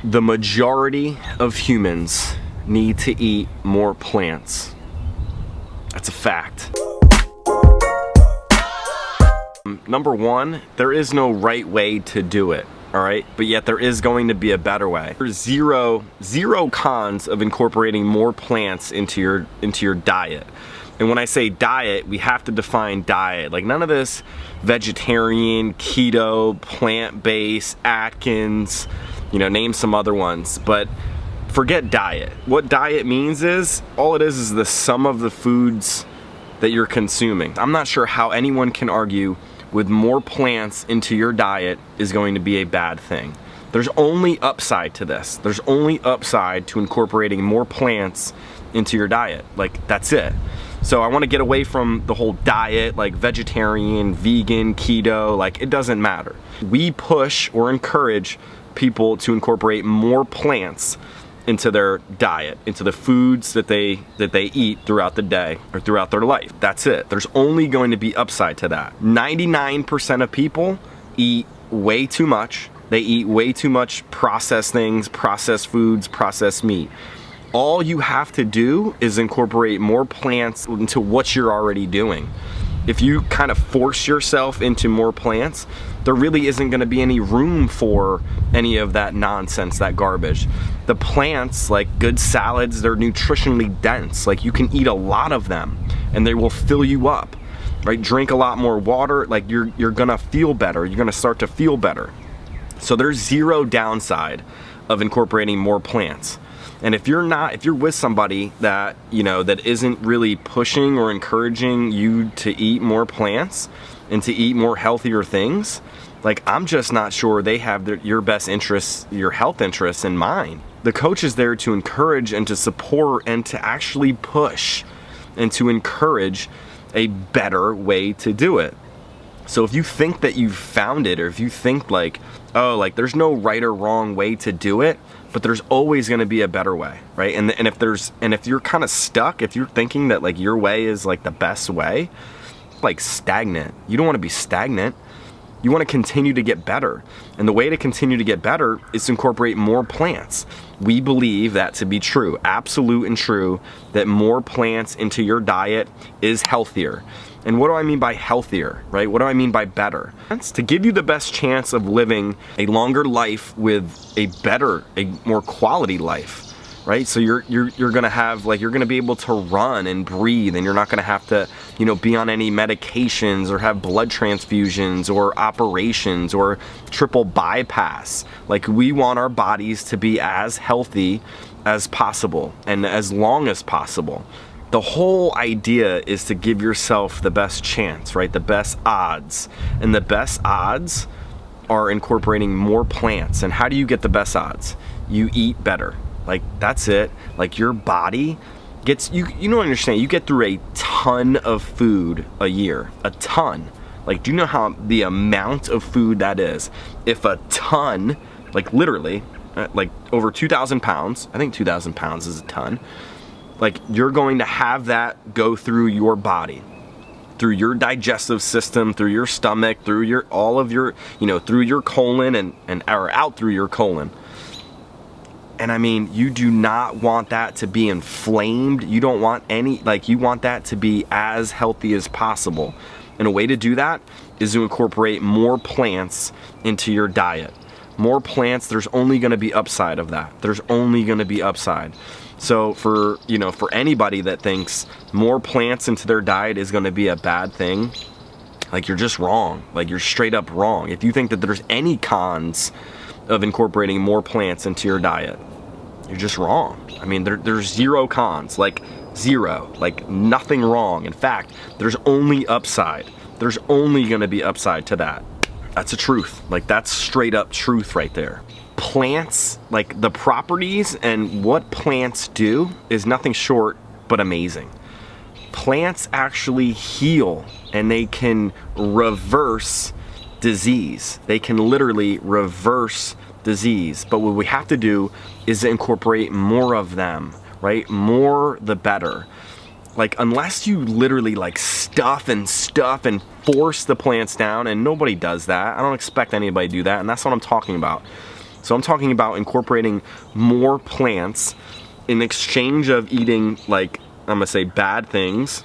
The majority of humans need to eat more plants. That's a fact. Number one, there is no right way to do it, all right? But yet there is going to be a better way. There's zero cons of incorporating more plants into your diet. And when I say diet, we have to define diet. Like none of this vegetarian, keto, plant-based, Atkins, name some other ones, but forget diet. What diet means is, all it is the sum of the foods that you're consuming. I'm not sure how anyone can argue with more plants into your diet is going to be a bad thing. There's only upside to this. There's only upside to incorporating more plants into your diet. Like, that's it. So I want to get away from the whole diet, like vegetarian, vegan, keto, like it doesn't matter. We push or encourage people to incorporate more plants into their diet, into the foods that they eat throughout the day or throughout their life. That's it. There's only going to be upside to that. 99% of people eat way too much. They eat way too much processed things, processed foods, processed meat. All you have to do is incorporate more plants into what you're already doing. If you kind of force yourself into more plants, there really isn't going to be any room for any of that nonsense, that garbage. The plants, like good salads, they're nutritionally dense. Like you can eat a lot of them and they will fill you up, right? Drink a lot more water, like you're going to feel better. You're going to start to feel better. So there's zero downside of incorporating more plants. And if you're with somebody that, that isn't really pushing or encouraging you to eat more plants and to eat more healthier things, like I'm just not sure they have your best interests, your health interests in mind. The coach is there to encourage and to support and to actually push and to encourage a better way to do it. So if you think that you've found it, or if you think like, oh, like there's no right or wrong way to do it, but there's always going to be a better way, right? And if you're kind of stuck, if you're thinking that like your way is like the best way, like stagnant. You don't want to be stagnant. You want to continue to get better. And the way to continue to get better is to incorporate more plants. We believe that to be true, absolute and true, that more plants into your diet is healthier. And what do I mean by healthier, right? What do I mean by better? It's to give you the best chance of living a longer life with a more quality life, right? So you're gonna have, like, you're gonna be able to run and breathe, and you're not gonna have to, be on any medications or have blood transfusions or operations or triple bypass. Like, we want our bodies to be as healthy as possible and as long as possible. The whole idea is to give yourself the best chance, right? The best odds. And the best odds are incorporating more plants. And how do you get the best odds? You eat better. Like, that's it. Like, your body gets, you don't understand, you get through a ton of food a year. A ton. Like, do you know how the amount of food that is? If a ton, like literally, like over 2,000 pounds, I think 2,000 pounds is a ton. Like, you're going to have that go through your body, through your digestive system, through your stomach, through your, all of your, through your colon and or out through your colon. And I mean, you do not want that to be inflamed. You don't want any, like, you want that to be as healthy as possible. And a way to do that is to incorporate more plants into your diet. More plants, there's only going to be upside of that. There's only going to be upside. So for anybody that thinks more plants into their diet is going to be a bad thing, like, you're just wrong. Like, you're straight up wrong. If you think that there's any cons of incorporating more plants into your diet, you're just wrong. I mean, there's zero cons, like zero, like nothing wrong. In fact, there's only upside. There's only going to be upside to that. That's the truth. Like, that's straight up truth right there. Plants, like the properties and what plants do is nothing short but amazing. Plants actually heal, and they can reverse disease. They can literally reverse disease. But what we have to do is incorporate more of them, right? More the better. Like, unless you literally like stuff and force the plants down, and nobody does that. I don't expect anybody to do that, and that's what I'm talking about. So I'm talking about incorporating more plants in exchange of eating, like, I'm gonna say bad things,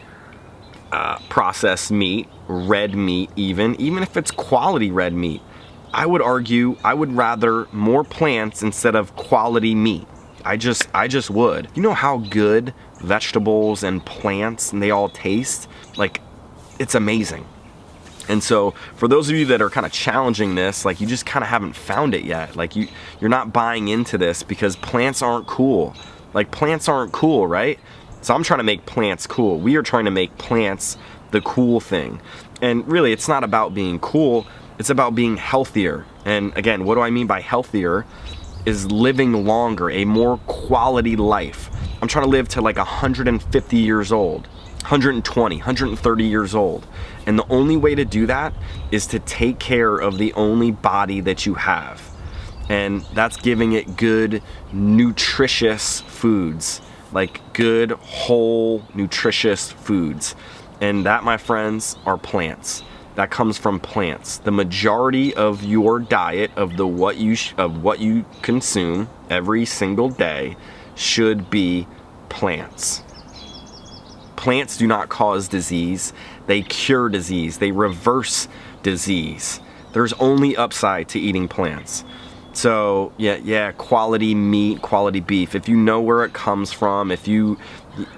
processed meat, red meat even if it's quality red meat. I would argue I would rather more plants instead of quality meat. I just would. You know how good vegetables and plants and they all taste? Like, it's amazing. And so for those of you that are kind of challenging this, like you just kind of haven't found it yet. Like you're not buying into this because plants aren't cool. Like plants aren't cool, right? So I'm trying to make plants cool. We are trying to make plants the cool thing. And really, it's not about being cool. It's about being healthier. And again, what do I mean by healthier? Is living longer, a more quality life. I'm trying to live to like 150 years old, 120, 130 years old. And the only way to do that is to take care of the only body that you have. And that's giving it good, nutritious foods, like good, whole, nutritious foods. And that, my friends, are plants. That comes from plants. The majority of your diet, of what you consume every single day, should be plants. Plants do not cause disease. They cure disease. They reverse disease. There's only upside to eating plants. So yeah, quality meat, quality beef. If you know where it comes from, if you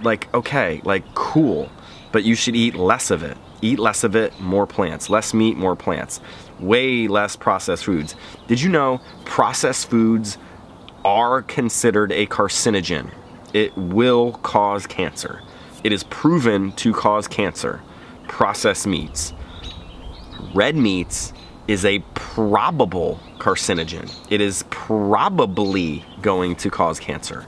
like, okay, like cool, but you should eat less of it. Eat less of it, more plants. Less meat, more plants. Way less processed foods. Did you know processed foods are considered a carcinogen? It will cause cancer. It is proven to cause cancer. Processed meats. Red meats is a probable carcinogen. It is probably going to cause cancer.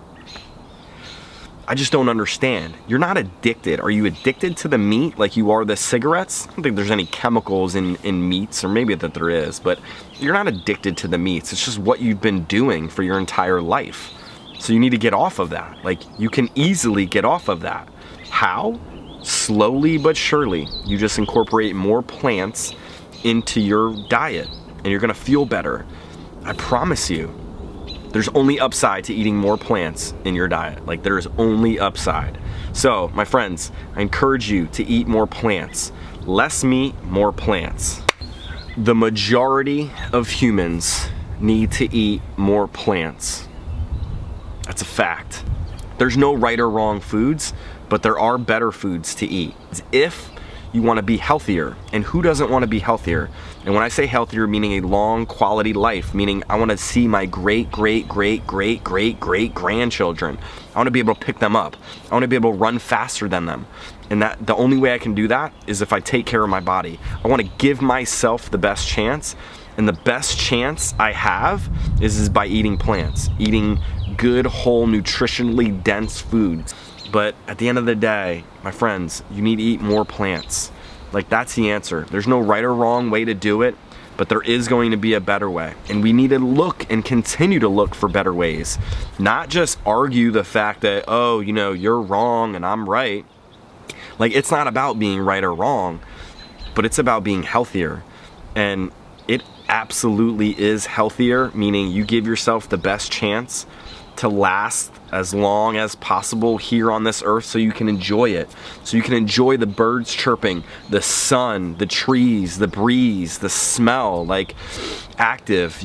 I just don't understand. You're not addicted. Are you addicted to the meat like you are the cigarettes? I don't think there's any chemicals in meats, or maybe that there is, but you're not addicted to the meats. It's just what you've been doing for your entire life. So you need to get off of that. Like, you can easily get off of that. How? Slowly but surely. You just incorporate more plants into your diet and you're gonna feel better. I promise you. There's only upside to eating more plants in your diet. Like, there is only upside. So, my friends, I encourage you to eat more plants. Less meat, more plants. The majority of humans need to eat more plants. That's a fact. There's no right or wrong foods, but there are better foods to eat. If you want to be healthier, and who doesn't want to be healthier? And when I say healthier, meaning a long quality life, meaning I want to see my great grandchildren. I want to be able to pick them up. I want to be able to run faster than them. And that the only way I can do that is if I take care of my body. I want to give myself the best chance, and the best chance I have is by eating plants, eating good, whole, nutritionally dense foods. But at the end of the day, my friends, you need to eat more plants. Like, that's the answer. There's no right or wrong way to do it, but there is going to be a better way. And we need to look and continue to look for better ways. Not just argue the fact that, oh, you know, you're wrong and I'm right. Like, it's not about being right or wrong, but it's about being healthier. And it absolutely is healthier, meaning you give yourself the best chance to last as long as possible here on this earth, so you can enjoy it. So you can enjoy the birds chirping, the sun, the trees, the breeze, the smell, like active.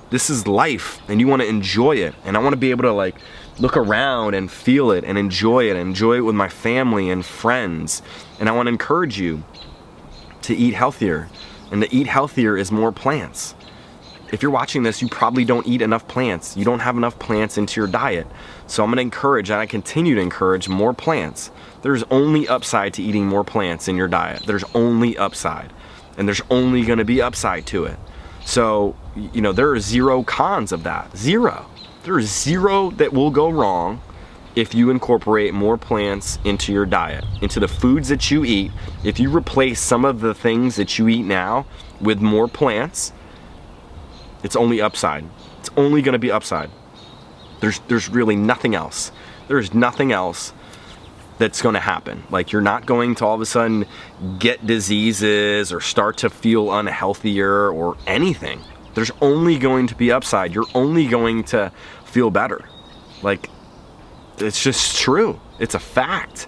This is life and you want to enjoy it. And I want to be able to like look around and feel it and enjoy it with my family and friends. And I want to encourage you to eat healthier. And to eat healthier is more plants. If you're watching this, you probably don't eat enough plants. You don't have enough plants into your diet. So I'm going to encourage, and I continue to encourage, more plants. There's only upside to eating more plants in your diet. There's only upside. And there's only going to be upside to it. So, you know, there are zero cons of that. Zero. There is zero that will go wrong if you incorporate more plants into your diet, into the foods that you eat. If you replace some of the things that you eat now with more plants, it's only upside. It's only going to be upside. There's really nothing else. There's nothing else that's going to happen. Like, you're not going to all of a sudden get diseases or start to feel unhealthier or anything. There's only going to be upside. You're only going to feel better. Like, it's just true. It's a fact.